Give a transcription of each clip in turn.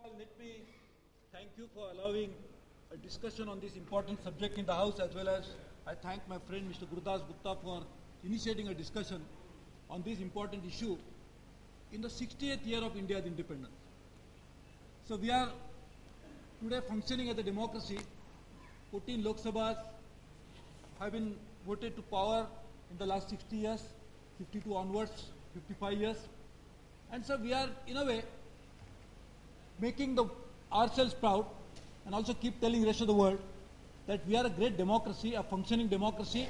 all, let me thank you for allowing a discussion on this important subject in the House, as well as I thank my friend Mr. Gurudas Gupta for initiating a discussion on this important issue in the 60th year of India's independence. So we are today functioning as a democracy. 14 Lok Sabhas have been voted to power in the last 60 years, 52 onwards, 55 years. And so we are, in a way, making ourselves proud and also keep telling the rest of the world that we are a great democracy, a functioning democracy,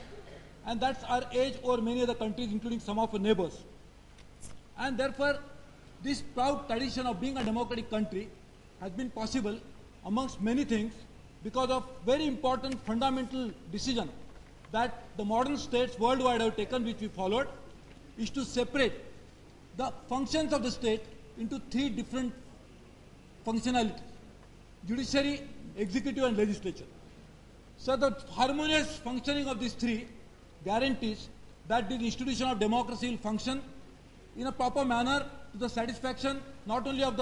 and that's our age over many other countries, including some of our neighbors. And therefore, this proud tradition of being a democratic country has been possible, amongst many things, because of very important fundamental decision that the modern states worldwide have taken, which we followed, is to separate the functions of the state into three different functionalities: judiciary, executive and legislature. So the harmonious functioning of these three guarantees that the institution of democracy will function in a proper manner to the satisfaction not only of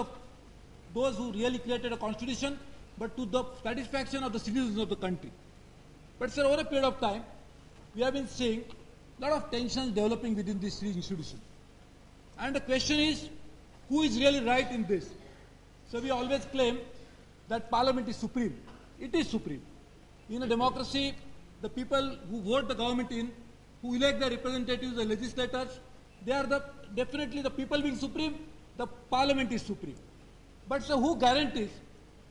those who really created a constitution, but to the satisfaction of the citizens of the country. But sir, over a period of time, we have been seeing a lot of tensions developing within these three institutions. And the question is, who is really right in this? So we always claim that Parliament is supreme. It is supreme. In a democracy, the people who vote the government in, who elect their representatives, the legislators, they are definitely the people being supreme, the Parliament is supreme. But so who guarantees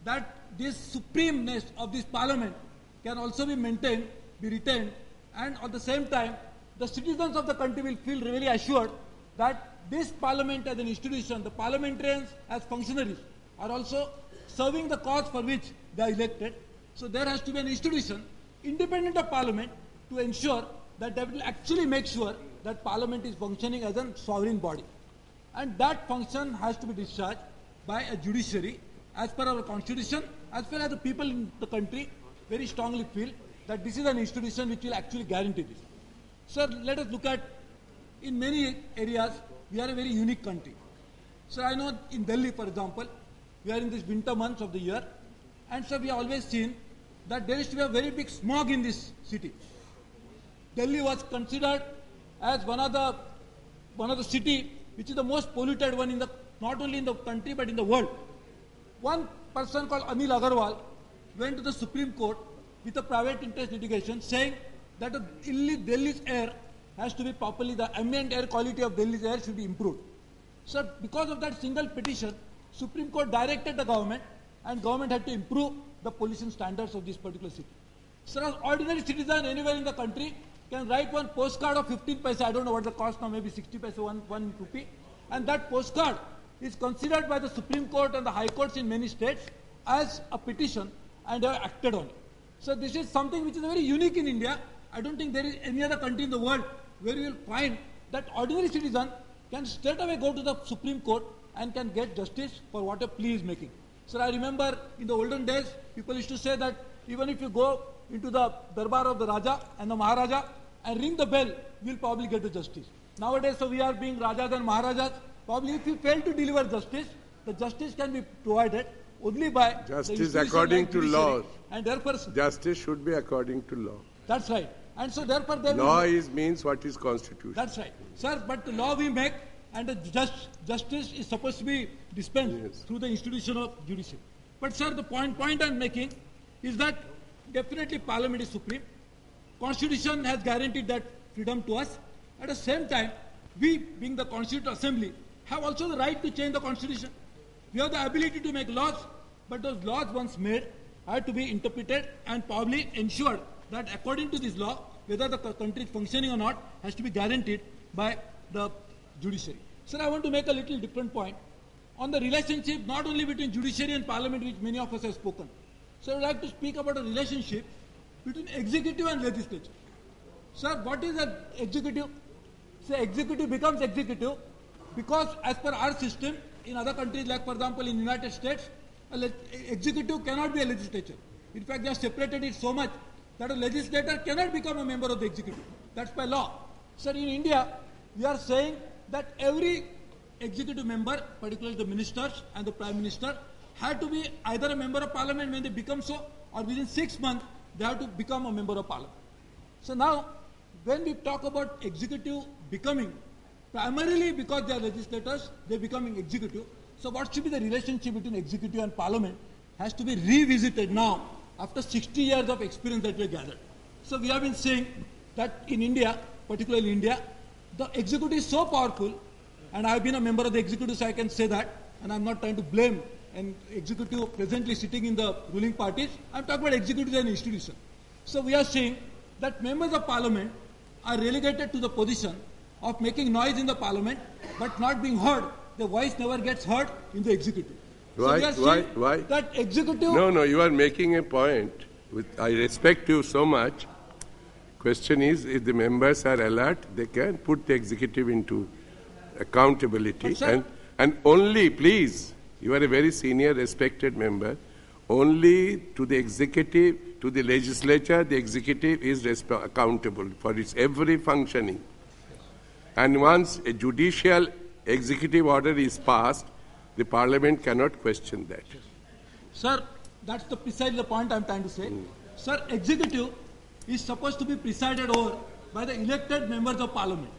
that this supremeness of this Parliament can also be maintained, be retained, and at the same time, the citizens of the country will feel really assured that this Parliament as an institution, the parliamentarians as functionaries, are also serving the cause for which they are elected. So there has to be an institution independent of Parliament to ensure that they will actually make sure that Parliament is functioning as a sovereign body. And that function has to be discharged by a judiciary as per our constitution, as well as the people in the country very strongly feel that this is an institution which will actually guarantee this. So let us look at, in many areas, we are a very unique country. So I know in Delhi, for example, we are in these winter months of the year, and so we have always seen that there used to be a very big smog in this city. Delhi was considered as one of the city which is the most polluted one in not only in the country but in the world. One person called Anil Agarwal went to the Supreme Court with a private interest litigation saying that Delhi's air has to be properly, the ambient air quality of Delhi's air should be improved. So because of that single petition, Supreme Court directed the government, and government had to improve the pollution standards of this particular city. So an ordinary citizen anywhere in the country can write one postcard of 15 paise, I don't know what the cost now, maybe 60 paise, 1 rupee, and that postcard is considered by the Supreme Court and the High Courts in many states as a petition, and they have acted on it. So this is something which is very unique in India. I don't think there is any other country in the world where you will find that ordinary citizen can straight away go to the Supreme Court and can get justice for what a plea is making. So I remember in the olden days, people used to say that even if you go into the Darbar of the Raja and the Maharaja and ring the bell, you will probably get the justice. Nowadays, so we are being Rajas and Maharajas. Probably if you fail to deliver justice, the justice can be provided only by justice according to law. And therefore, justice should be according to law. That's right. And so therefore, law means what is constitution. That's right, sir. But the law we make, and the justice is supposed to be dispensed through the institution of judiciary. But sir, the point I'm making is that definitely Parliament is supreme. Constitution has guaranteed that freedom to us. At the same time, we, being the Constituent Assembly, have also the right to change the Constitution. We have the ability to make laws, but those laws once made have to be interpreted and probably ensured that according to this law, whether the country is functioning or not, has to be guaranteed by the judiciary. Sir, I want to make a little different point on the relationship not only between judiciary and Parliament, which many of us have spoken. So I would like to speak about a relationship between executive and legislature. Sir, what is an executive? Say executive becomes executive because as per our system, in other countries like for example in United States, executive cannot be a legislature. In fact, they have separated it so much that a legislator cannot become a member of the executive. That's by law. Sir, in India, we are saying that every executive member, particularly the ministers and the Prime Minister, had to be either a member of parliament when they become so, or within 6 months they have to become a member of parliament. So now, when we talk about executive becoming, primarily because they are legislators, they are becoming executive. So what should be the relationship between executive and parliament has to be revisited now after 60 years of experience that we have gathered. So we have been saying that in India, particularly India, the executive is so powerful, and I have been a member of the executive, so I can say that, and I'm not trying to blame an executive presently sitting in the ruling parties. I'm talking about executive as an institution. So we are saying that members of parliament are relegated to the position of making noise in the parliament, but not being heard. The voice never gets heard in the executive. Why? So we are Why? that executive... No, you are making a point. I respect you so much. Question is, if the members are alert, they can put the executive into accountability. And only, please, you are a very senior, respected member, only to the executive, to the legislature, the executive is accountable for its every functioning. And once a judicial executive order is passed, the parliament cannot question that. Sir, that's precisely the point I'm trying to say. Sir, executive is supposed to be presided over by the elected members of parliament.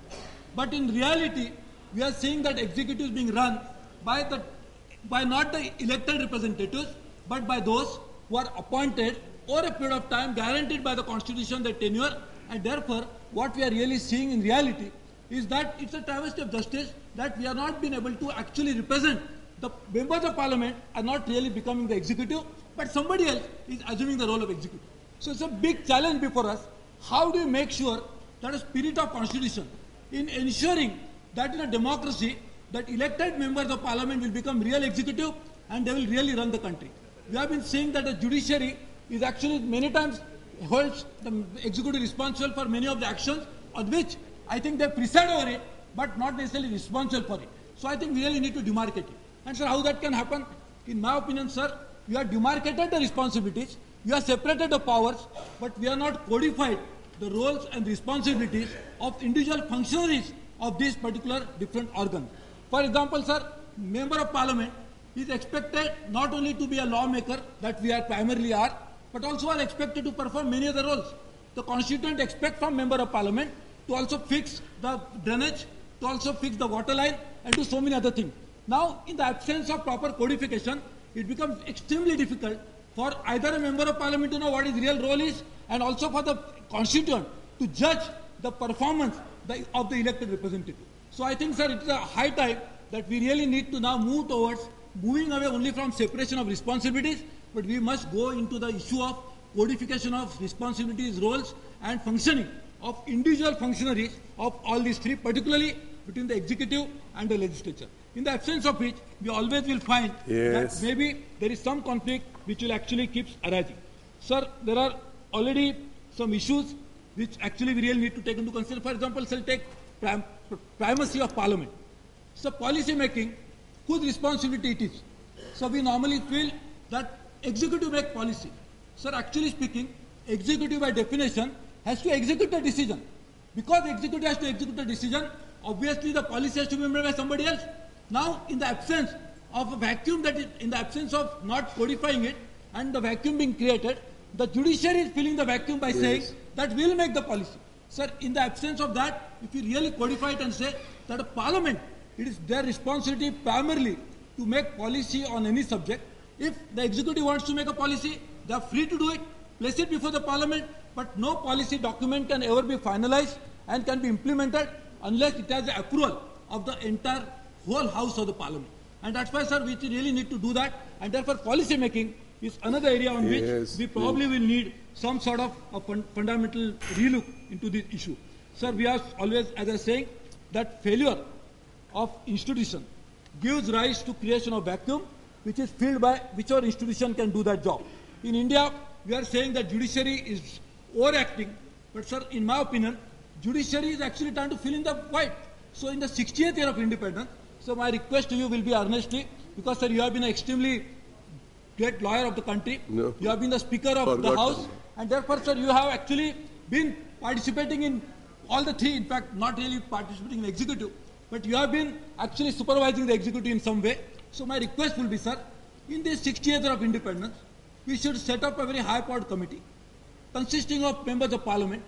But in reality, we are seeing that executive is being run by not the elected representatives, but by those who are appointed over a period of time, guaranteed by the constitution, their tenure, and therefore what we are really seeing in reality is that it's a travesty of justice that we are not being able to actually represent. The members of parliament are not really becoming the executive, but somebody else is assuming the role of executive. So it's a big challenge before us. How do we make sure that a spirit of constitution in ensuring that in a democracy that elected members of parliament will become real executive and they will really run the country? We have been saying that the judiciary is actually many times holds the executive responsible for many of the actions on which I think they preside over it, but not necessarily responsible for it. So I think we really need to demarcate it. And sir, how that can happen? In my opinion, sir, you have demarcated the responsibilities, you have separated the powers, but we have not codified the roles and responsibilities of individual functionaries of these particular different organs. For example, sir, member of parliament is expected not only to be a lawmaker, that we are primarily are, but also are expected to perform many other roles. The constituent expects from member of parliament to also fix the drainage, to also fix the water line, and do so many other things. Now, in the absence of proper codification, it becomes extremely difficult for either a member of parliament to know what his real role is, and also for the constituent to judge the performance of the elected representative. So I think, sir, it is a high time that we really need to now move towards moving away only from separation of responsibilities, but we must go into the issue of codification of responsibilities, roles, and functioning of individual functionaries of all these three, particularly between the executive and the legislature. In the absence of which, we always will find that maybe there is some conflict which will actually keep arising. Sir, there are already some issues which actually we really need to take into consideration. For example, shall take primacy of parliament. So policy making, whose responsibility it is? So we normally feel that executive make policy. Sir, actually speaking, executive by definition has to execute the decision. Because executive has to execute the decision, obviously the policy has to be made by somebody else. Now, in the absence of a vacuum, that is, in the absence of not codifying it and the vacuum being created, the judiciary is filling the vacuum by saying that we will make the policy. Sir, in the absence of that, if you really codify it and say that a parliament, it is their responsibility primarily to make policy on any subject. If the executive wants to make a policy, they are free to do it, place it before the parliament, but no policy document can ever be finalized and can be implemented unless it has the approval of the entire whole house of the parliament. And that's why, sir, we really need to do that, and therefore policy making is another area on which we probably will need some sort of a fundamental relook into this issue. Sir, we are always, as I was saying, that failure of institution gives rise to creation of vacuum, which is filled by whichever institution can do that job. In India, we are saying that judiciary is overacting, but sir, in my opinion, judiciary is actually trying to fill in the void. So in the 60th year of independence, so my request to you will be earnestly, because sir, you have been an extremely great lawyer of the country, you have been the speaker of the house, and therefore, sir, you have actually been participating in all the three, in fact, not really participating in executive, but you have been actually supervising the executive in some way. So my request will be, sir, in this 60th year of independence, we should set up a very high-powered committee consisting of members of parliament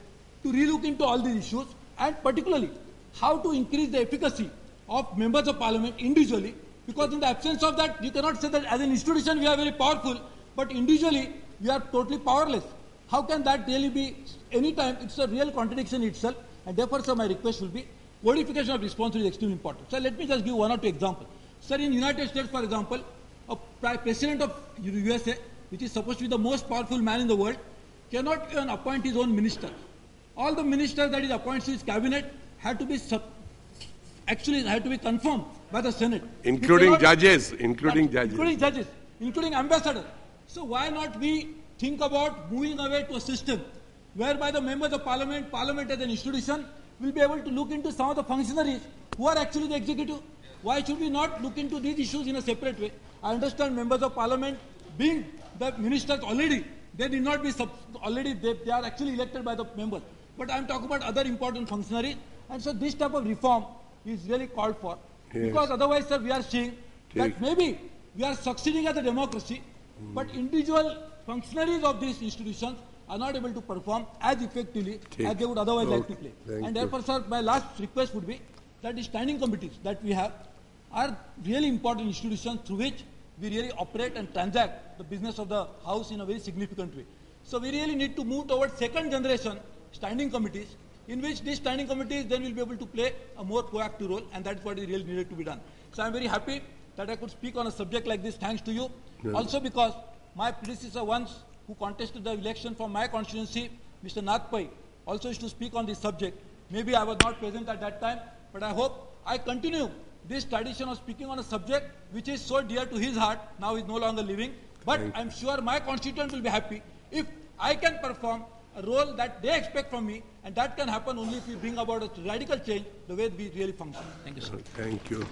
to relook into all these issues, and particularly how to increase the efficacy of members of parliament individually, because in the absence of that, you cannot say that as an institution we are very powerful, but individually we are totally powerless. How can that really be? Anytime, it's a real contradiction itself, and therefore, sir, my request will be codification of responsibility is extremely important. Sir, let me just give one or two examples. Sir, in United States, for example, a president of USA, which is supposed to be the most powerful man in the world, cannot even appoint his own ministers. All the ministers that he appoints to his cabinet had to be confirmed by the Senate. Including judges, including ambassadors. So why not we think about moving away to a system whereby the members of parliament as an institution, will be able to look into some of the functionaries who are actually the executive. Why should we not look into these issues in a separate way? I understand members of parliament being the ministers already, they need not be they are actually elected by the members. But I am talking about other important functionaries, and so this type of reform is really called for. Yes. Because otherwise, sir, we are seeing that maybe we are succeeding as a democracy, but individual functionaries of these institutions are not able to perform as effectively as they would otherwise like to play. And therefore, sir, my last request would be that the standing committees that we have are really important institutions through which we really operate and transact the business of the House in a very significant way. So we really need to move towards second generation standing committees, in which these standing committees then will be able to play a more proactive role, and that's what is really needed to be done. So I'm very happy that I could speak on a subject like this, thanks to you. Yes. Also because my predecessor once, who contested the election from my constituency, Mr. Nathpai, also used to speak on this subject. Maybe I was not present at that time, but I hope I continue this tradition of speaking on a subject which is so dear to his heart. Now he's no longer living, but I'm sure my constituents will be happy if I can perform a role that they expect from me, and that can happen only if we bring about a radical change the way we really function. Thank you, sir. Thank you.